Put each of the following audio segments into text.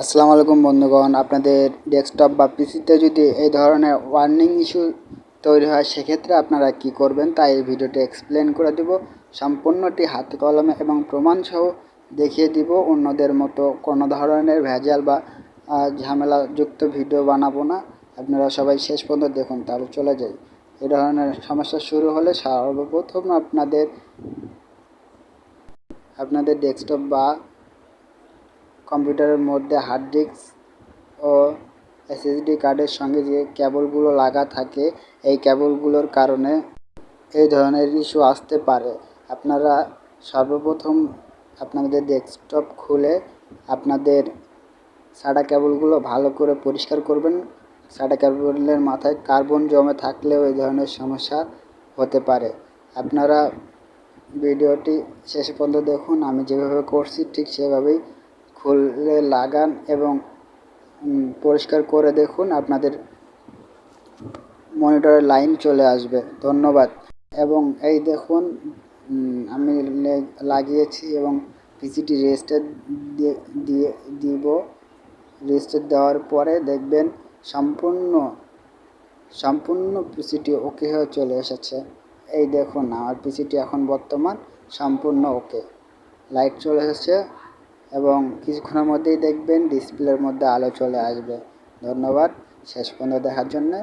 আসসালামু আলাইকুম বন্ধুগণ, আপনাদের ডেস্কটপ বা পিসিতে যদি এই ধরনের ওয়ার্নিং ইস্যু তৈরি হয় সেক্ষেত্রে আপনারা কি করবেন তাই এই ভিডিওটি এক্সপ্লেন করে দেব। সম্পূর্ণটি হাতে কলমে এবং প্রমাণ সহ দেখিয়ে দিব। অন্যদের মতো কোনো ধরনের ভেজাল বা ঝামেলাযুক্ত ভিডিও বানাবো না। আপনারা সবাই শেষ পর্যন্ত দেখুন, তাহলে চলে যাই। এই ধরনের সমস্যা শুরু হলে সর্বপ্রথম আপনাদের ডেস্কটপ বা কম্পিউটারের মধ্যে হার্ড ডিস্ক ও এসএসডি কার্ডের সঙ্গে যে কেবলগুলো লাগা থাকে এই কেবলগুলোর কারণে এই ধরনের ইস্যু আসতে পারে। আপনারা সর্বপ্রথম আপনাদের ডেস্কটপ খুলে আপনাদের সাদা কেবলগুলো ভালো করে পরিষ্কার করবেন। সাদা কেবলের মাথায় কার্বন জমে থাকলেও এই ধরনের সমস্যা হতে পারে। আপনারা ভিডিওটি শেষ পর্যন্ত দেখুন, আমি যেভাবে করছি ঠিক সেভাবেই খুলে লাগান এবং পরিষ্কার করে দেখুন, আপনাদের মনিটরের লাইন চলে আসবে। ধন্যবাদ। এবং এই দেখুন, আমি লাগিয়েছি এবং পিসিটি রেজিস্টার দিব। রেজিস্টার দেওয়ার পরে দেখবেন সম্পূর্ণ পিসিটি ওকে হয়ে চলে এসেছে। এই দেখুন, আমার পিসিটি এখন বর্তমান সম্পূর্ণ ওকে, লাইট চলে এসেছে এবং কিছুক্ষণের মধ্যেই দেখবেন ডিসপ্লের মধ্যে আলো চলে আসবে। ধন্যবাদ শেষ পর্যন্ত দেখার জন্য।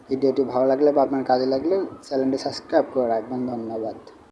ভিডিওটি ভালো লাগলে বা আপনার কাজে লাগলে চ্যানেলটি সাবস্ক্রাইব করে রাখবেন। ধন্যবাদ।